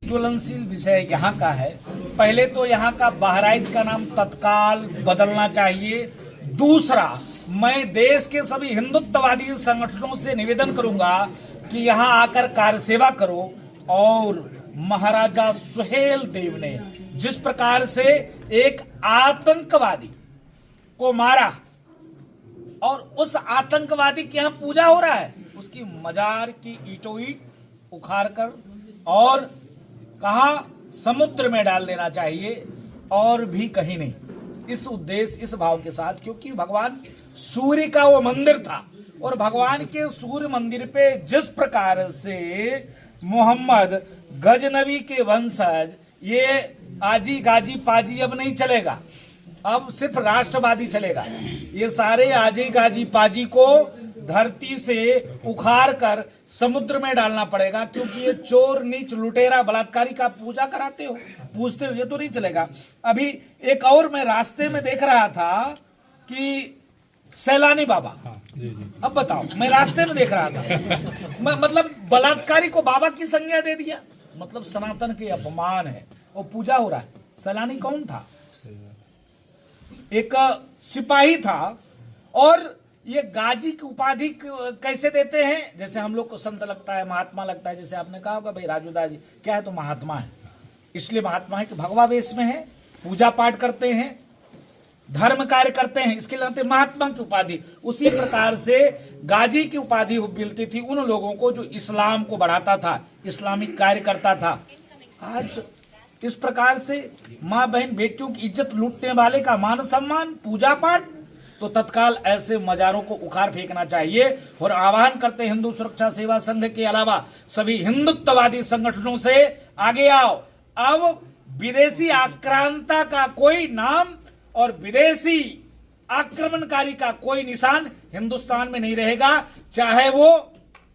ज्वलनशील विषय यहाँ का है। पहले तो यहाँ का बहराइच का नाम तत्काल बदलना चाहिए। दूसरा, मैं देश के सभी हिंदुत्ववादी संगठनों से निवेदन करूंगा कि यहाँ आकर कार्य सेवा करो। और महाराजा सुहेल देव ने जिस प्रकार से एक आतंकवादी को मारा और उस आतंकवादी के यहाँ पूजा हो रहा है, उसकी मजार की ईंटों ईंट उखाड़ कर और कहा समुद्र में डाल देना चाहिए, और भी कहीं नहीं। इस उद्देश्य, इस भाव के साथ, क्योंकि भगवान सूर्य का वो मंदिर था और भगवान के सूर्य मंदिर पे जिस प्रकार से मोहम्मद गजनबी के वंशज ये आजी गाजी पाजी अब नहीं चलेगा, अब सिर्फ राष्ट्रवादी चलेगा। ये सारे आजी गाजी पाजी को धरती से उखाड़ कर समुद्र में डालना पड़ेगा, क्योंकि ये चोर नीच लुटेरा बलात्कारी का पूजा कराते हो, पूछते हो, ये तो नहीं चलेगा। अभी एक और मैं रास्ते में देख रहा था कि सैलानी बाबा, अब बताओ, मैं रास्ते में देख रहा था, मतलब बलात्कारी को बाबा की संज्ञा दे दिया, मतलब सनातन के अपमान है। वो पूजा हो रहा है। सैलानी कौन था? एक सिपाही था। और ये गाजी की उपाधि कैसे देते हैं? जैसे हम लोग को संत लगता है, महात्मा लगता है। जैसे आपने कहा होगा भाई राजूदास जी क्या है, तो महात्मा है। इसलिए महात्मा है कि भगवा वेश में है, पूजा पाठ करते हैं, धर्म कार्य करते हैं, इसके लिए महात्मा की उपाधि। उसी प्रकार से गाजी की उपाधि मिलती थी उन लोगों को जो इस्लाम को बढ़ाता था, इस्लामिक कार्य करता था। आज इस प्रकार से माँ बहन बेटियों की इज्जत लूटने वाले का मान सम्मान, पूजा पाठ, तो तत्काल ऐसे मजारों को उखाड़ फेंकना चाहिए। और आह्वान करते हैं हिंदू सुरक्षा सेवा संघ के अलावा सभी हिंदुत्ववादी संगठनों से, आगे आओ। अब विदेशी आक्रांता का कोई नाम और विदेशी आक्रमणकारी का कोई निशान हिंदुस्तान में नहीं रहेगा। चाहे वो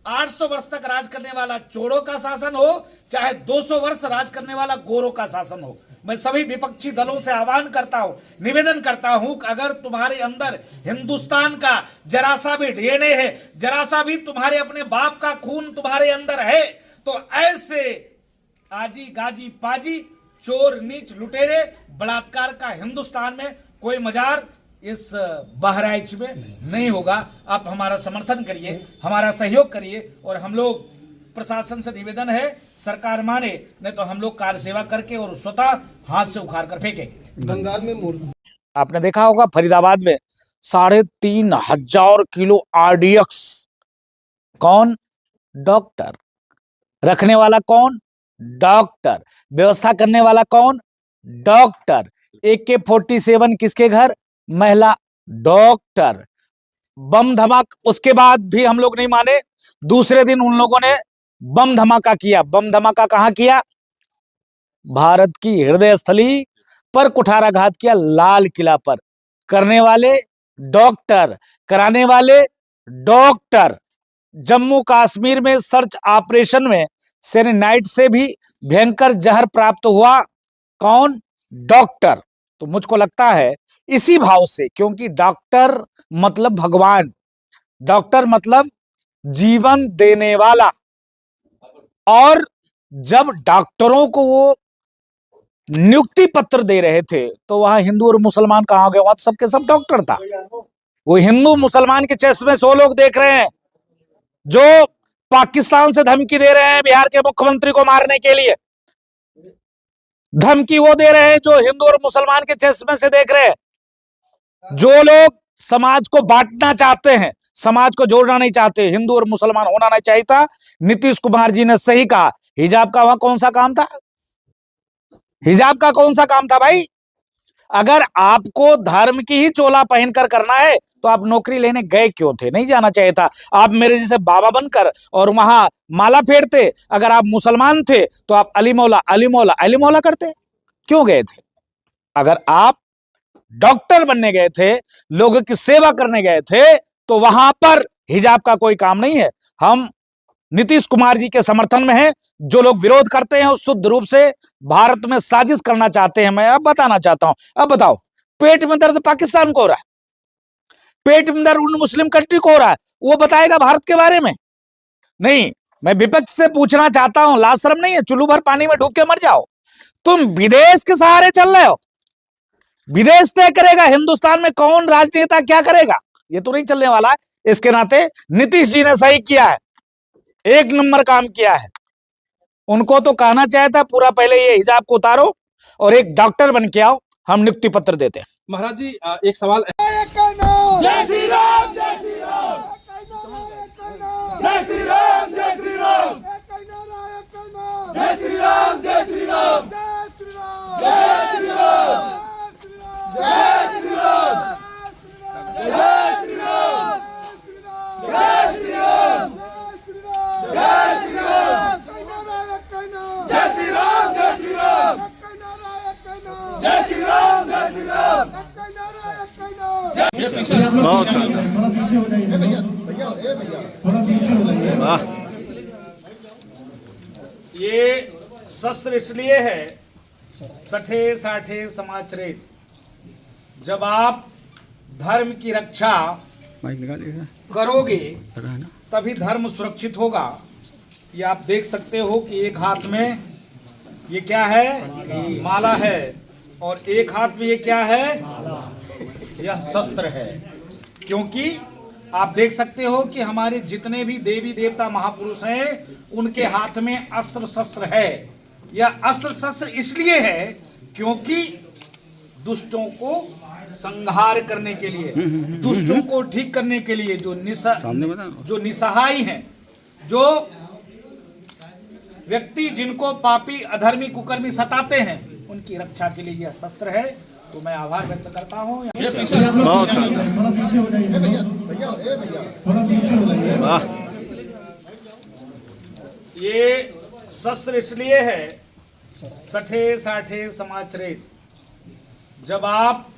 800 वर्ष तक राज करने वाला चोरों का शासन हो, चाहे 200 वर्ष राज करने वाला गोरों का शासन हो। मैं सभी विपक्षी दलों से आह्वान करता हूं, निवेदन करता हूं कि अगर तुम्हारे अंदर हिंदुस्तान का जरा सा भी डीएनए है, जरा सा भी तुम्हारे अपने बाप का खून तुम्हारे अंदर है, तो ऐसे आजी गाजी पाजी, चोर नीच लुटेरे बलात्कार का हिंदुस्तान में कोई मजार इस बहराइच में नहीं होगा। आप हमारा समर्थन करिए, हमारा सहयोग करिए। और हम लोग प्रशासन से निवेदन है, सरकार माने, नहीं तो हम लोग कार्य सेवा करके और स्वतः हाथ से उखाड़ कर फेंकेंगे। बंगाल में आपने देखा होगा फरीदाबाद में 3,500 किलो आरडीएक्स। कौन? डॉक्टर। रखने वाला कौन? डॉक्टर। व्यवस्था करने वाला कौन? डॉक्टर। AK-47 किसके घर? महिला डॉक्टर। बम धमाका, उसके बाद भी हम लोग नहीं माने। दूसरे दिन उन लोगों ने बम धमाका किया। बम धमाका कहां किया? भारत की हृदय स्थली पर कुठाराघात किया, लाल किला पर। करने वाले डॉक्टर, कराने वाले डॉक्टर। जम्मू कश्मीर में सर्च ऑपरेशन में सेनेनाइट से भी भयंकर जहर प्राप्त हुआ। कौन? डॉक्टर। तो मुझको लगता है इसी भाव से, क्योंकि डॉक्टर मतलब भगवान, डॉक्टर मतलब जीवन देने वाला। और जब डॉक्टरों को वो नियुक्ति पत्र दे रहे थे तो वहां हिंदू और मुसलमान कहां गए? वहां तो सबके सब डॉक्टर था। वो हिंदू मुसलमान के चश्मे से वो लोग देख रहे हैं जो पाकिस्तान से धमकी दे रहे हैं बिहार के मुख्यमंत्री को मारने के लिए। धमकी वो दे रहे हैं जो हिंदू और मुसलमान के चश्मे से देख रहे हैं। जो लोग समाज को बांटना चाहते हैं, समाज को जोड़ना नहीं चाहते, हिंदू और मुसलमान होना नहीं चाहिए था। नीतीश कुमार जी ने सही कहा। हिजाब का वहां कौन सा काम था? हिजाब का कौन सा काम था भाई? अगर आपको धर्म की ही चोला पहनकर करना है तो आप नौकरी लेने गए क्यों थे? नहीं जाना चाहिए था। आप मेरे जैसे बाबा बनकर और वहां माला फेरते। अगर आप मुसलमान थे तो आप अली मौला अली मौला अली मौला करते। क्यों गए थे? अगर आप डॉक्टर बनने गए थे, लोगों की सेवा करने गए थे, तो वहां पर हिजाब का कोई काम नहीं है। हम नीतीश कुमार जी के समर्थन में हैं। जो लोग विरोध करते हैं उस शुद्ध रूप से भारत में साजिश करना चाहते हैं। मैं अब बताना चाहता हूं। अब बताओ, पेट में दर्द पाकिस्तान को हो रहा है, पेट में दर्द उन मुस्लिम कंट्री को हो रहा है, वो बताएगा भारत के बारे में? नहीं। मैं विपक्ष से पूछना चाहता हूं, लाज शर्म नहीं है? चुल्लू भर पानी में डूब के मर जाओ। तुम विदेश के सहारे चल रहे हो। विदेश तय करेगा हिंदुस्तान में कौन राजनेता क्या करेगा, ये तो नहीं चलने वाला है। इसके नाते नीतीश जी ने सही किया है, एक नंबर काम किया है। उनको तो कहना चाहिए था पूरा पहले ये हिजाब को उतारो और एक डॉक्टर बन के आओ, हम नियुक्ति पत्र देते हैं। महाराज जी एक सवाल जय श्री राम, जय श्री राम, जय श्री राम, जय श्री राम, जय श्री राम, जय श्री राम, जय श्री राम, जय श्री राम, जय श्री राम, जय श्री राम, जय श्री राम, जय श्री राम, जय श्री राम, जय श्री राम, जय श्री राम। बहुत ये शस्त्र इसलिए है, सठे साठे समाचरे। जब आप धर्म की रक्षा करोगे तभी धर्म सुरक्षित होगा। ये आप देख सकते हो कि एक हाथ में ये क्या है, माला है, और एक हाथ में ये क्या है, यह शस्त्र है। क्योंकि आप देख सकते हो कि हमारे जितने भी देवी देवता महापुरुष हैं उनके हाथ में अस्त्र शस्त्र है। यह अस्त्र शस्त्र इसलिए है क्योंकि दुष्टों को संहार करने के लिए, दुष्टों को ठीक करने के लिए, जो निसहाय हैं, जो व्यक्ति जिनको पापी अधर्मी कुकर्मी सताते हैं, उनकी रक्षा के लिए यह शस्त्र है। तो मैं आभार व्यक्त करता हूँ। ये शस्त्र इसलिए है, सठे साठे समाचरे। जब आप